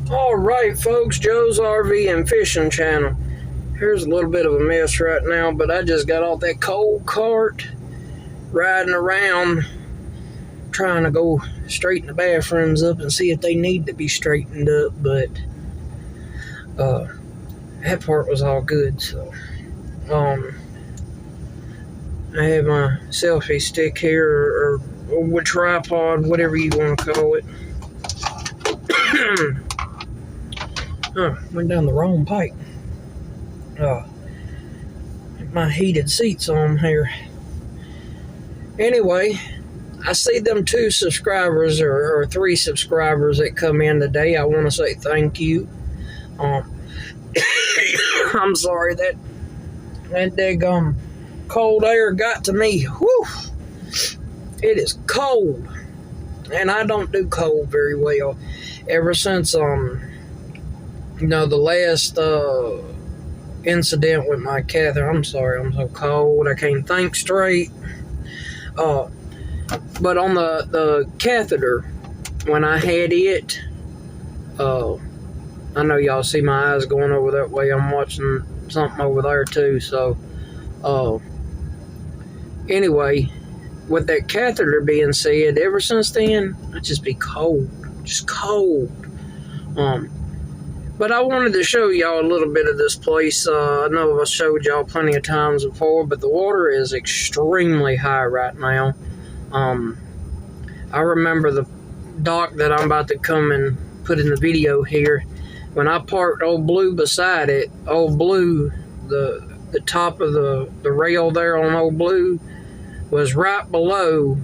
Alright folks, Joe's RV and Fishing Channel. Here's a little bit of a mess right now, but I just got off that cold cart, riding around, trying to go straighten the bathrooms up and see if they need to be straightened up, but that part was all good, so I have my selfie stick here, or tripod, whatever you want to call it. Went down the wrong pipe. My heated seats on here. Anyway, I see them 2 subscribers or 3 subscribers that come in today. I want to say thank you. I'm sorry that daggum cold air got to me. Whew. It is cold, and I don't do cold very well. Ever since the last incident with my catheter. I'm sorry, I'm so cold. I can't think straight. But on the catheter, when I had it, I know y'all see my eyes going over that way. I'm watching something over there too. So, anyway, with that catheter being said, ever since then, I just be cold, just cold. But I wanted to show y'all a little bit of this place. I know I've showed y'all plenty of times before, but the water is extremely high right now. I remember the dock that I'm about to come and put in the video here. When I parked Old Blue beside it, Old Blue, the top of the rail there on Old Blue was right below,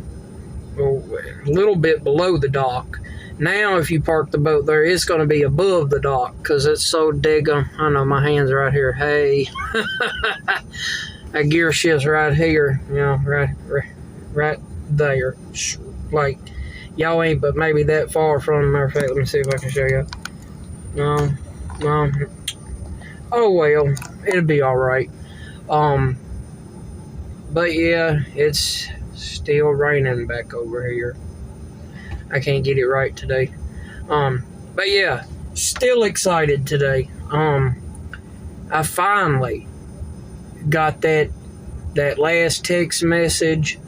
or a little bit below the dock. Now, if you park the boat there, it's going to be above the dock because it's so daggum. I know my hands are right here. Hey, that gear shift's right here. You know, right there. Like, y'all ain't but maybe that far from. Matter of fact, let me see if I can show you. No. Oh well, it'll be all right. But yeah, it's still raining back over here. I can't get it right today. But yeah, still excited today. I finally got that last text message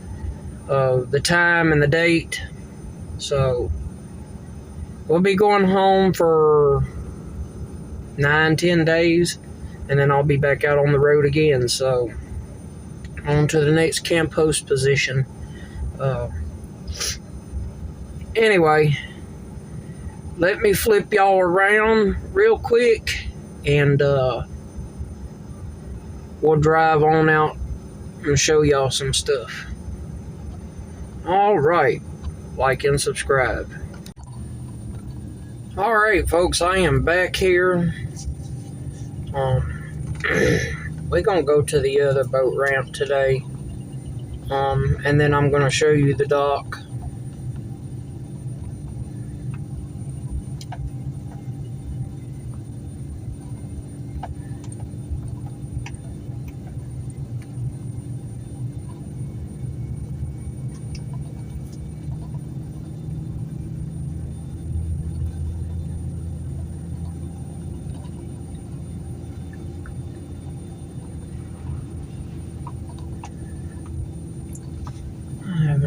of the time and the date. So we'll be going home for 9-10 days, and then I'll be back out on the road again. So on to the next camp host position. Anyway, let me flip y'all around real quick, and we'll drive on out and show y'all some stuff. Alright, like and subscribe. Alright folks, I am back here. We're gonna go to the other boat ramp today, and then I'm gonna show you the dock.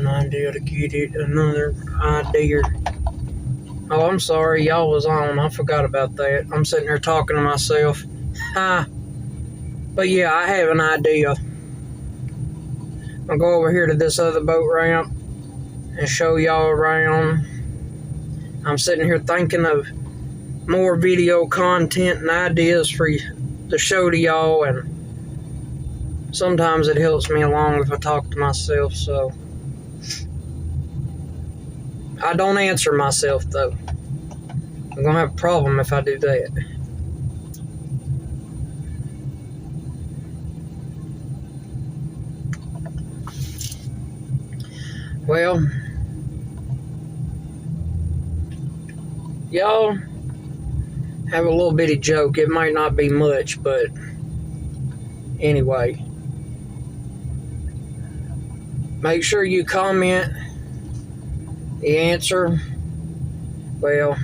Idea to get it, another idea. Oh, I'm sorry, y'all was on. I forgot about that. I'm sitting here talking to myself. But yeah, I have an idea. I'll go over here to this other boat ramp and show y'all around. I'm sitting here thinking of more video content and ideas for the show to y'all, and sometimes it helps me along if I talk to myself, so I don't answer myself, though. I'm going to have a problem if I do that. Well, y'all have a little bitty joke. It might not be much, but anyway. Make sure you comment the answer. Well,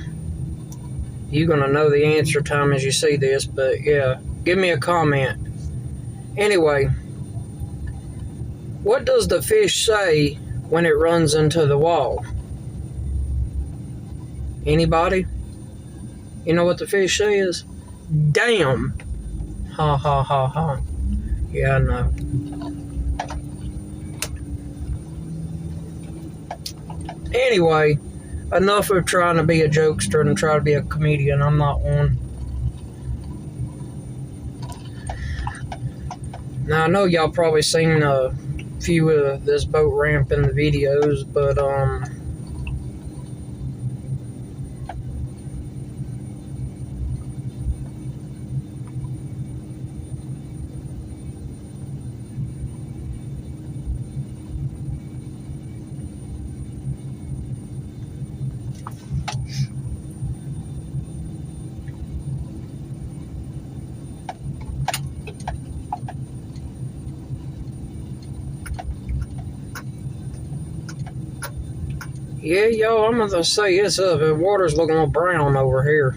You're gonna know the answer time as you see this, but yeah, give me a comment. Anyway, what does the fish say when it runs into the wall? Anybody? You know what the fish says? Damn! Ha ha ha ha. Yeah, I know. Anyway, enough of trying to be a jokester and try to be a comedian. I'm not one. Now, I know y'all probably seen a few of this boat ramp in the videos, but, yeah, yo, I'm gonna say it's up. The water's looking a little brown over here.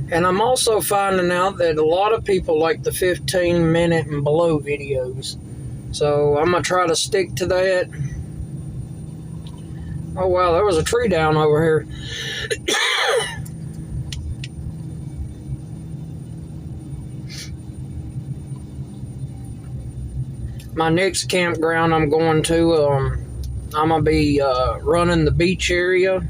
And I'm also finding out that a lot of people like the 15-minute and below videos. So I'm gonna try to stick to that. Oh wow, there was a tree down over here. My next campground I'm going to, I'm gonna be running the beach area.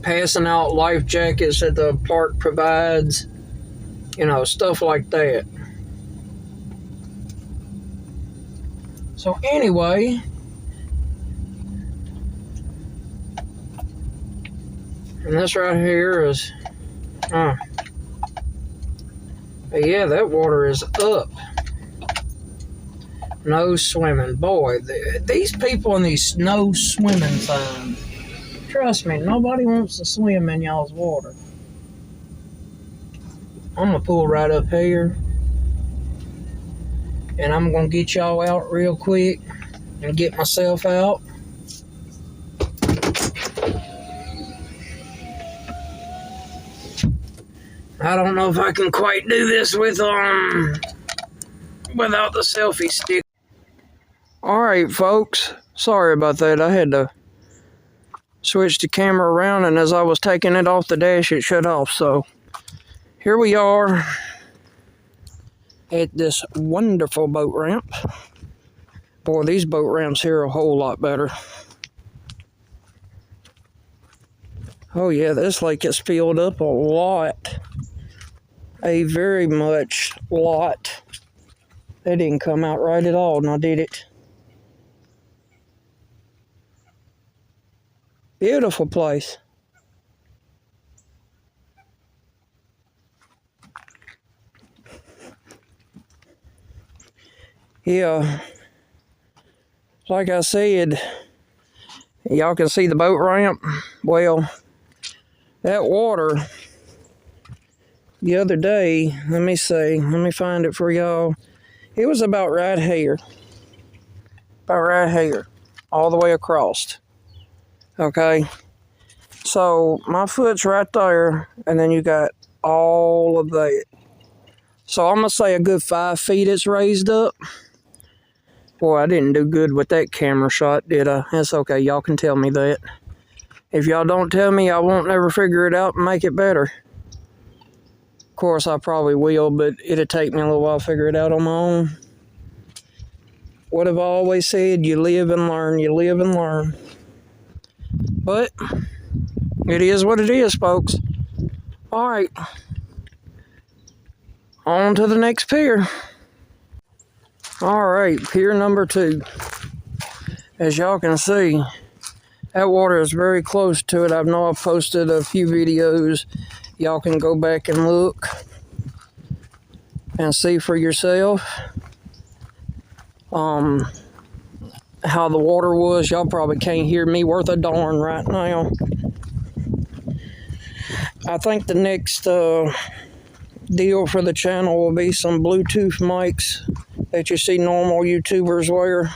Passing out life jackets that the park provides. You know, stuff like that. So anyway, and this right here is, yeah, that water is up. No swimming. Boy, these people in these no swimming signs. Trust me, nobody wants to swim in y'all's water. I'm going to pull right up here. And I'm going to get y'all out real quick and get myself out. I don't know if I can quite do this with without the selfie stick. Alright folks, sorry about that. I had to switch the camera around, and as I was taking it off the dash it shut off. So here we are at this wonderful boat ramp. Boy, these boat ramps here are a whole lot better. Oh yeah, this lake has filled up a lot. A very much lot. That didn't come out right at all, now did it? Beautiful place. Yeah, like I said, y'all can see the boat ramp. Well, that water the other day, let me find it for y'all. It was about right here. About right here. All the way across. Okay? So, my foot's right there, and then you got all of that. So, I'm going to say a good 5 feet it's raised up. Boy, I didn't do good with that camera shot, did I? That's okay, y'all can tell me that. If y'all don't tell me, I won't never figure it out and make it better. Of course, I probably will, but it'll take me a little while to figure it out on my own. What have I always said? You live and learn, you live and learn. But, it is what it is, folks. Alright. On to the next pier. Alright, pier number 2. As y'all can see, that water is very close to it. I know I've posted a few videos. Y'all can go back and look and see for yourself how the water was. Y'all probably can't hear me worth a darn right now. I think the next deal for the channel will be some Bluetooth mics that you see normal YouTubers wear.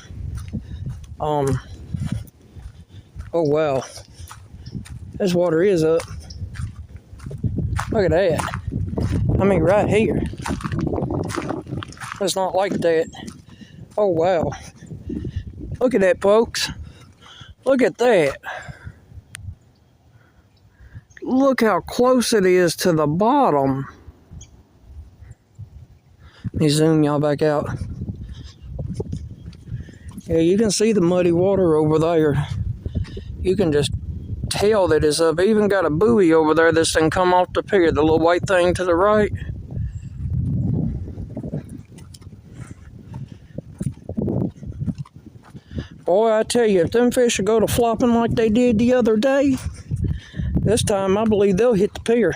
Oh wow, this water is up. Look at that. I mean, right here. It's not like that. Oh wow. Look at that, folks. Look at that. Look how close it is to the bottom. Let me zoom y'all back out. Yeah, you can see the muddy water over there. You can just tell that it's up. Even got a buoy over there that's done come off the pier, the little white thing to the right. Boy, I tell you, if them fish will go to flopping like they did the other day, this time I believe they'll hit the pier.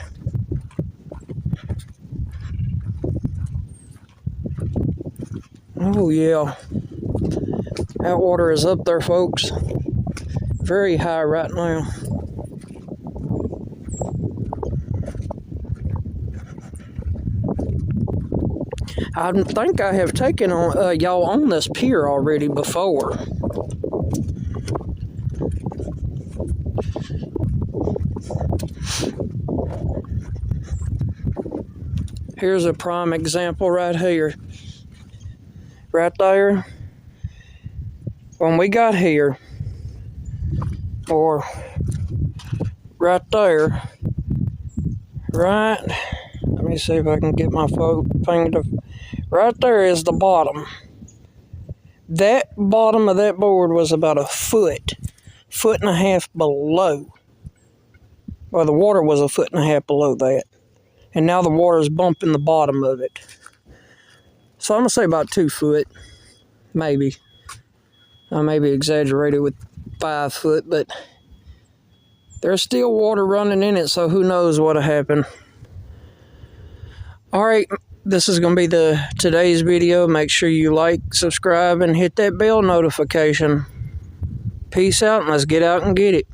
Oh yeah, that water is up there, folks. Very high right now. I think I have taken y'all on this pier already before. Here's a prime example right here. Right there. When we got here, or right there, right, let me see if I can get my finger to, right there is the bottom. That bottom of that board was about a foot and a half below. Well, the water was a foot and a half below that. And now the water is bumping the bottom of it. So I'm going to say about 2 foot, maybe. I maybe exaggerated with 5 foot, but there's still water running in it, so who knows what'll happen. Alright, this is going to be today's video. Make sure you like, subscribe, and hit that bell notification. Peace out, and let's get out and get it.